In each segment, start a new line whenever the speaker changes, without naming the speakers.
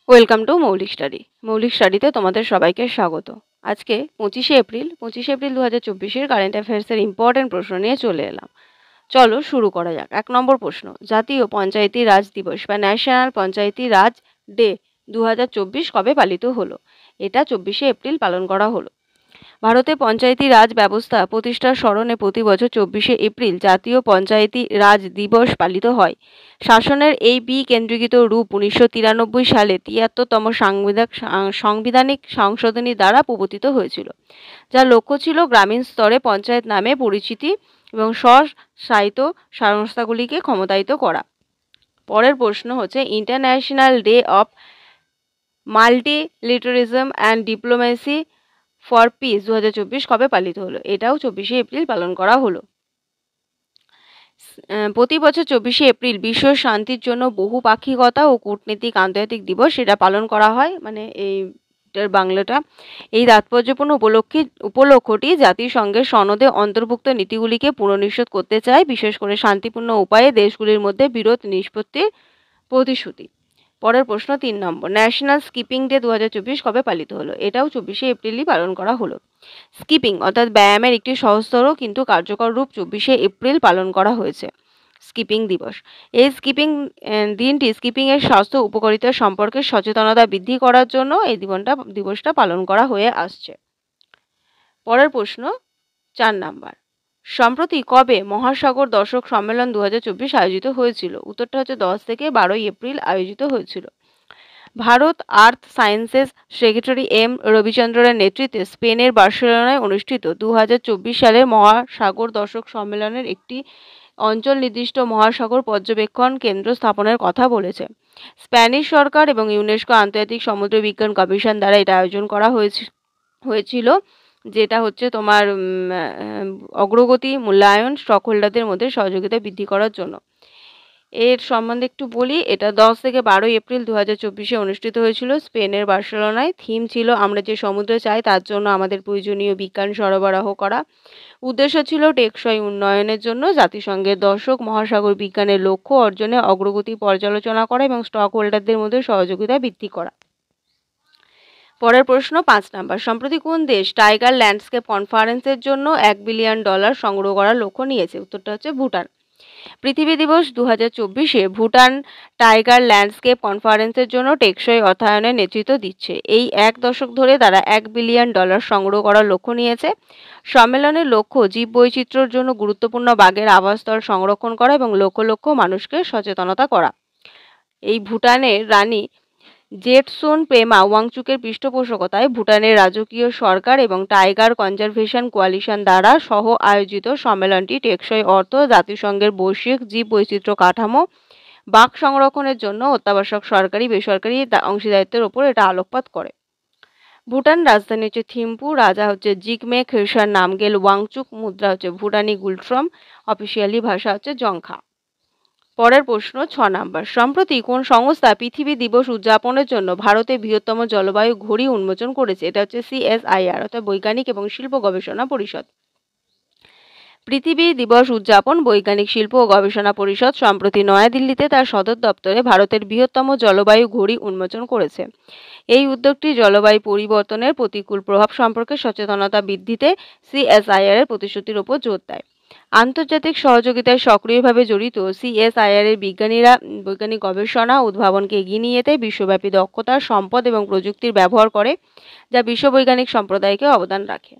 Welcome to মৌলিক study. মৌলিক স্টাডিতে তোমাদের সবাইকে স্বাগত। আজকে 25শে এপ্রিল 2024-এর কারেন্ট অ্যাফেয়ার্সের ইম্পর্টেন্ট প্রশ্ন নিয়ে চলে এলাম। চলো শুরু করা যাক। 1 নম্বর প্রশ্ন, জাতীয় পঞ্চায়েতি রাজ দিবস বা ন্যাশনাল পঞ্চায়েতি রাজ ডে 2024 কবে পালিত হলো? এটা 24শে এপ্রিল পালন করা হলো। ভারতে পঞ্চায়েতি রাজ ব্যবস্থা প্রতিষ্ঠার স্মরণে প্রতি বছর 24শে এপ্রিল জাতীয় পঞ্চায়েতি রাজ দিবস পালিত হয়। শাসনের এই বিকেন্দ্রীকৃত রূপ 1993 সালে 73তম সাংবিধানিক সংশোধনী দ্বারা প্রবর্তিত হয়েছিল, যার লক্ষ্য ছিল গ্রামীণ স্তরে পঞ্চায়েত নামে পরিচিতি এবং স্ব-শাসিত সংস্থাগুলিকে ক্ষমতায়িত করা। পরের প্রশ্ন হচ্ছে, international day of multilateralism and diplomacy for peace 2024 কবে পালিত হলো? এটাও 24শে এপ্রিল পালন করা হলো। প্রতি বছর 24শে এপ্রিল বিশ্ব শান্তির জন্য বহুপাক্ষিকতা ও কূটনীতিক আন্তর্জাতিক দিবস এটা পালন করা হয়। মানে এইটার বাংলাটা, এই তাৎপর্যপূর্ণ উপলক্ষটি জাতিসংঘের সনদে অন্তর্ভুক্ত নীতিগুলিকে পুনর্নিশ্চিত করতে চায়, বিশেষ করে শান্তিপূর্ণ উপায়ে দেশগুলির মধ্যে বিরোধ নিষ্পত্তির প্রতিশ্রুতি। পরের প্রশ্ন 3 নম্বর, ন্যাশনাল স্কিপিং ডে 2024 কবে পালিত হলো? এটাও 24শে এপ্রিলই পালন করা হলো। স্কিপিং অর্থাৎ ব্যায়ামের একটি সহজতর কিন্তু কার্যকর রূপ 24শে এপ্রিল পালন করা হয়েছে, স্কিপিং দিবস। এই দিনটি স্কিপিংয়ের স্বাস্থ্য উপকারিতা সম্পর্কে সচেতনতা বৃদ্ধি করার জন্য এই দিবসটা পালন করা হয়ে আসছে। পরের প্রশ্ন 4 নম্বর, সম্প্রতি কবে মহাসাগর দর্শক সম্মেলন 2024 আয়োজিত হয়েছিল? উত্তরটা হচ্ছে 10 থেকে 12 এপ্রিল আয়োজিত হয়েছিল। ভারত আর্থ সায়েন্সেস সেক্রেটারি এম রবিচন্দ্রনের নেতৃত্বে স্পেনের বার্সেলোনায় অনুষ্ঠিত 2024 সালের মহাসাগর দর্শক সম্মেলনের একটি অঞ্চল নির্দিষ্ট মহাসাগর পর্যবেক্ষণ কেন্দ্র স্থাপনের কথা বলেছে। স্প্যানিশ সরকার এবং ইউনেস্কো আন্তর্জাতিক সমুদ্র বিজ্ঞান কমিশন দ্বারা এটা আয়োজন করা হয়েছিল, যেটা হচ্ছে তোমার অগ্রগতি মূল্যায়ন স্টক হোল্ডারদের মধ্যে সহযোগিতা বৃদ্ধি করার জন্য। এর সম্বন্ধে একটু বলি, এটা 10 থেকে 12 এপ্রিল 2024-এ অনুষ্ঠিত হয়েছিল স্পেনের বার্সেলোনায়। থিম ছিল আমরা যে সমুদ্র চাই তার জন্য আমাদের প্রয়োজনীয় বিজ্ঞান সরবরাহ করা। উদ্দেশ্য ছিল টেকসই উন্নয়নের জন্য জাতিসংঘের দর্শক মহাসাগর বিজ্ঞানের লক্ষ্য অর্জনে অগ্রগতি পর্যালোচনা করা এবং স্টক হোল্ডারদের মধ্যে সহযোগিতা বৃদ্ধি করা। পরের প্রশ্ন 5 নম্বর, সম্প্রতি কোন দেশ টাইগার ল্যান্ডস্কেপ কনফারেন্সের জন্য $1 বিলিয়ন সংগ্রহ করার লক্ষ্য নিয়েছে? উত্তরটা হচ্ছে ভুটান। পৃথিবী দিবস 2024-এ ভুটান টাইগার ল্যান্ডস্কেপ কনফারেন্সের জন্য টেকসই অর্থায়নের নেতৃত্ব দিচ্ছে। এই 1 দশক ধরে তারা $1 বিলিয়ন সংগ্রহ করার লক্ষ্য নিয়েছে। সম্মেলনের লক্ষ্য জীববৈচিত্র্যের জন্য গুরুত্বপূর্ণ বাঘের আবাসস্থল সংরক্ষণ করা এবং লক্ষ লক্ষ মানুষকে সচেতনতা করা। এই ভুটানের রানী জেটসুন পেমা ওয়াংচুকের পৃষ্ঠপোষকতায় ভুটানের রাজকীয় সরকার এবং টাইগার কনজারভেশন কোয়ালিশন দ্বারা সহ আয়োজিত সম্মেলনটি টেকসই অর্থ, জাতিসংঘের বৈশ্বিক জীববৈচিত্র্য কাঠামো, বাঘ সংরক্ষণের জন্য অত্যাবশ্যক সরকারি বেসরকারি অংশীদারিত্বের ওপর এটা আলোকপাত করে। ভুটান রাজধানী হচ্ছে থিম্পু, রাজা হচ্ছে জিগমে খেরসার নামগেল ওয়াংচুক, মুদ্রা হচ্ছে ভুটানি গুলট্রম, অফিসিয়ালি ভাষা হচ্ছে জংখা। পরের প্রশ্ন 6 নম্বর, সম্প্রতি কোন সংস্থা পৃথিবী দিবস উদযাপনের জন্য ভারতের বৃহত্তম জলবায়ু ঘড়ি উন্মোচন করেছে? এটা হচ্ছে CSIR অর্থাৎ বৈজ্ঞানিক এবং শিল্প গবেষণা পরিষদ। পৃথিবী দিবস উদযাপন বৈজ্ঞানিক শিল্প ও গবেষণা পরিষদ সম্প্রতি নয়াদিল্লিতে তার সদর দপ্তরে ভারতের বৃহত্তম জলবায়ু ঘড়ি উন্মোচন করেছে। এই উদ্যোগটি জলবায়ু পরিবর্তনের প্রতিকূল প্রভাব সম্পর্কে সচেতনতা বৃদ্ধিতে CSIR এর প্রতিশ্রুতির উপর জোর দেয়। আন্তর্জাতিক সহযোগিতায় সক্রিয়ভাবে জড়িত CSIR এর বিজ্ঞানীরা বৈজ্ঞানিক গবেষণা উদ্ভাবনকে এগিয়ে নিয়ে যেতে বিশ্বব্যাপী দক্ষতা, সম্পদ এবং প্রযুক্তির ব্যবহার করে, যা বিশ্ব বৈজ্ঞানিক সম্প্রদায়কে অবদান রাখে।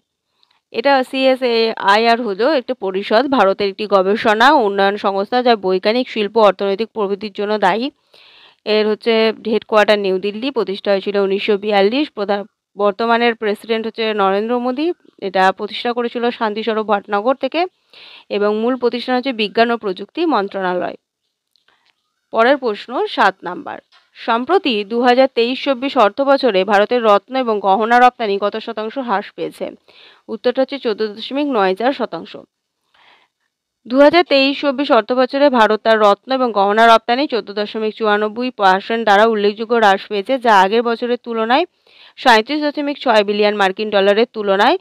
এটা CSIR হলো একটি পরিষদ, ভারতের একটি গবেষণা ও উন্নয়ন সংস্থা যা বৈজ্ঞানিক শিল্প অর্থনৈতিক প্রবৃদ্ধির জন্য দায়ী। এর হচ্ছে হেডকোয়ার্টার নিউ দিল্লি, প্রতিষ্ঠা হয়েছিল 1942। বর্তমানের প্রেসিডেন্ট হচ্ছে নরেন্দ্র মোদী। এটা প্রতিষ্ঠা করেছিল শান্তিস্বরূপ ভটনগর থেকে এবং মূল প্রতিষ্ঠান হচ্ছে বিজ্ঞান ও প্রযুক্তি মন্ত্রণালয়। পরের প্রশ্ন 7 নম্বর, সম্প্রতি 2023-24 অর্থ বছরে ভারতের রত্ন এবং গহনা রপ্তানি কত শতাংশ হ্রাস পেয়েছে? উত্তরটা হচ্ছে 14.94%। 2023-24 অর্থ বছরে ভারত তার রত্ন এবং গহনা রপ্তানি 14.94% দ্বারা উল্লেখযোগ্য হ্রাস পেয়েছে, যা আগের বছরের তুলনায় 37.6 বিলিয়ন মার্কিন ডলারের তুলনায়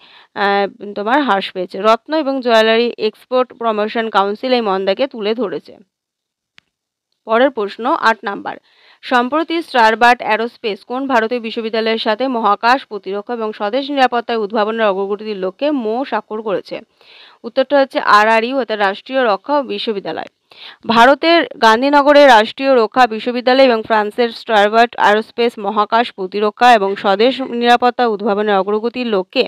তোমার হ্রাস পেয়েছে। রত্ন এবং জুয়েলারি এক্সপোর্ট প্রমোশন কাউন্সিল এই মন্দাকে তুলে ধরেছে। পরের প্রশ্ন 8 নাম্বার। সম্প্রতি স্টারবার্ড অ্যারোস্পেস কোন ভারতীয় বিশ্ববিদ্যালয়ের সাথে মহাকাশ প্রতিরক্ষা এবং স্বদেশ নিরাপত্তায় উদ্ভাবনের অগ্রগতির লক্ষ্যে স্বাক্ষর করেছে? উত্তরটা হচ্ছে RRU অর্থাৎ রাষ্ট্রীয় রক্ষা বিশ্ববিদ্যালয়। ভারতের গান্ধীনগরের রাষ্ট্রীয় রক্ষা বিশ্ববিদ্যালয় এবং ফ্রান্সের স্টারবার্ড অ্যারোস্পেস মহাকাশ প্রতিরক্ষা এবং স্বদেশ নিরাপত্তা উদ্ভাবনের অগ্রগতির লক্ষ্যে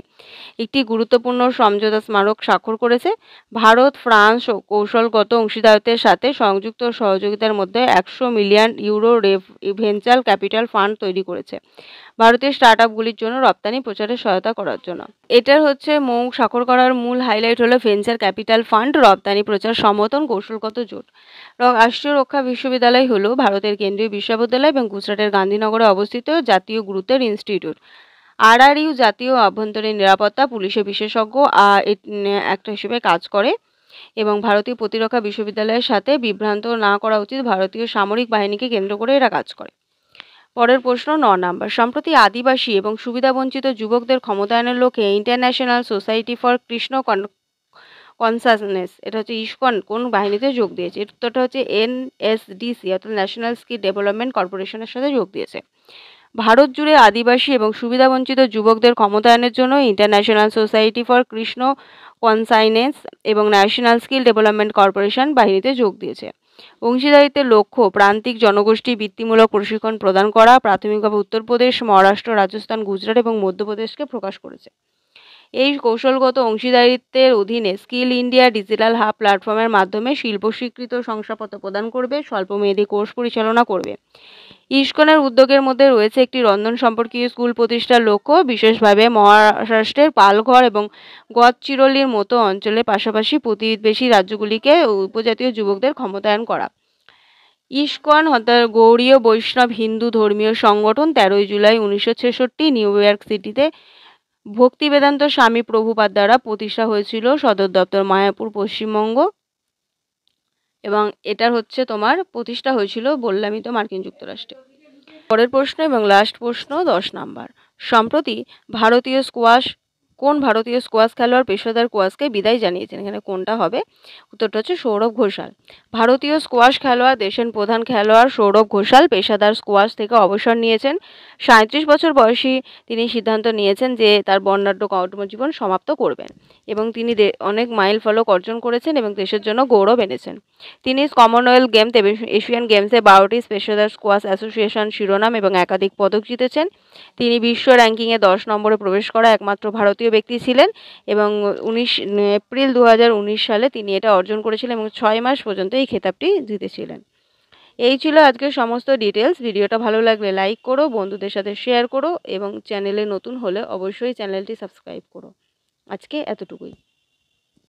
একটি গুরুত্বপূর্ণ সমঝোতা স্মারক স্বাক্ষর করেছে। ভারত ফ্রান্স ও কৌশলগত অংশীদারত্বের সাথে সংযুক্ত সহযোগিতার মধ্যে 100 million euro venture capital fund তৈরি করেছে ভারতীয় স্টার্টআপগুলির জন্য রপ্তানি প্রচারে সহায়তা করার জন্য। এটার হচ্ছে স্বাক্ষর করার মূল হাইলাইট হলো ভেঞ্চার ক্যাপিটাল ফান্ড, রপ্তানি প্রচার সমর্থন, কৌশলগত জোট। রাষ্ট্রীয় রক্ষা বিশ্ববিদ্যালয় হলো ভারতের কেন্দ্রীয় বিশ্ববিদ্যালয় এবং গুজরাটের গান্ধীনগরে অবস্থিত জাতীয় গুরুত্বের ইনস্টিটিউট। RRU জাতীয় আভ্যন্তরীণ নিরাপত্তা পুলিশের বিশেষজ্ঞ একটা হিসেবে কাজ করে এবং ভারতীয় প্রতিরক্ষা বিশ্ববিদ্যালয়ের সাথে বিভ্রান্ত না করা উচিত। ভারতীয় সামরিক বাহিনীকে কেন্দ্র করে এরা কাজ করে। পরের প্রশ্ন 9 নাম্বার। সম্প্রতি আদিবাসী এবং সুবিধাবঞ্চিত যুবকদের ক্ষমতায়নের লক্ষ্যে international society for Krishna consciousness, এটা হচ্ছে ইসকন, কোন বাহিনীতে যোগ দিয়েছে? উত্তরটা হচ্ছে NSDC অর্থাৎ ন্যাশনাল স্কিল ডেভেলপমেন্ট কর্পোরেশনের সাথে যোগ দিয়েছে। ভারত জুড়ে আদিবাসী এবং সুবিধাবঞ্চিত যুবকদের ক্ষমতায়নের জন্য ইন্টারন্যাশনাল সোসাইটি ফর কৃষ্ণ কনসাইনেস এবং ন্যাশনাল স্কিল ডেভেলপমেন্ট কর্পোরেশন বাহিনীতে যোগ দিয়েছে। অংশীদারিত্বের লক্ষ্য প্রান্তিক জনগোষ্ঠী বৃত্তিমূলক প্রশিক্ষণ প্রদান করা। প্রাথমিকভাবে উত্তরপ্রদেশ, মহারাষ্ট্র, রাজস্থান, গুজরাট এবং মধ্যপ্রদেশকে প্রকাশ করেছে। এই কৌশলগত অংশীদারিত্বের অধীনে স্কিল ইন্ডিয়া ডিজিটাল হাব প্ল্যাটফর্মের মাধ্যমে শিল্প স্বীকৃত শংসাপত্র প্রদান করবে, স্বল্পমেয়াদী কোর্স পরিচালনা করবে। ইসকনের উদ্যোগের মধ্যে রয়েছে একটি রন্ধন সম্পর্কীয় স্কুল প্রতিষ্ঠার লক্ষ্য, বিশেষভাবে মহারাষ্ট্রের পালঘর এবং গদচিরোলির মতো অঞ্চলের পাশাপাশি প্রতিবেশী রাজ্যগুলিকে উপজাতীয় যুবকদের ক্ষমতায়ন করা। ইসকন গৌড়ীয় বৈষ্ণব হিন্দু ধর্মীয় সংগঠন 13 জুলাই 1966 নিউ ইয়র্ক সিটিতে ভক্তিবেদান্ত স্বামী প্রভুপাদ দ্বারা প্রতিষ্ঠা হয়েছিল। সদর দপ্তর মায়াপুর, পশ্চিমবঙ্গ। এবং এটার হচ্ছে তোমার প্রতিষ্ঠা হয়েছিল বললামই তো মার্কিন যুক্তরাষ্ট্রে। পরের প্রশ্ন এবং লাস্ট প্রশ্ন 10 নাম্বার। সম্প্রতি কোন ভারতীয় স্কোয়াশ খেলোয়াড় পেশাদার স্কোয়াশকে বিদায় জানিয়েছেন? এখানে কোনটা হবে? উত্তরটা হচ্ছে সৌরভ ঘোষাল। ভারতীয় স্কোয়াশ খেলোয়াড় দেশের প্রধান খেলোয়াড় সৌরভ ঘোষাল পেশাদার স্কোয়াশ থেকে অবসর নিয়েছেন। 37 বছর বয়সী তিনি সিদ্ধান্ত নিয়েছেন যে তার বর্ণাঢ্য কর্মজীবন সমাপ্ত করবেন এবং তিনি অনেক মাইল ফলক অর্জন করেছেন এবং দেশের জন্য গৌরব এনেছেন। তিনি কমনওয়েলথ গেমস এবং এশিয়ান গেমসে 12টি পেশাদার স্কোয়াশ অ্যাসোসিয়েশন শিরোনাম এবং একাধিক পদক জিতেছেন। তিনি বিশ্ব র্যাঙ্কিংয়ে 10 নম্বরে প্রবেশ করা একমাত্র ভারতীয় ব্যক্তি ছিলেন এবং 19 এপ্রিল 2019 সালে তিনি এটা অর্জন করেছিলেন এবং 6 মাস পর্যন্ত এই খেতাবটি জিতেছিলেন। এই ছিল আজকের সমস্ত ডিটেলস। ভিডিওটা ভালো লাগলে লাইক করো, বন্ধুদের সাথে শেয়ার করো এবং চ্যানেলে নতুন হলে অবশ্যই চ্যানেলটি সাবস্ক্রাইব করো। আজকে এতটুকুই।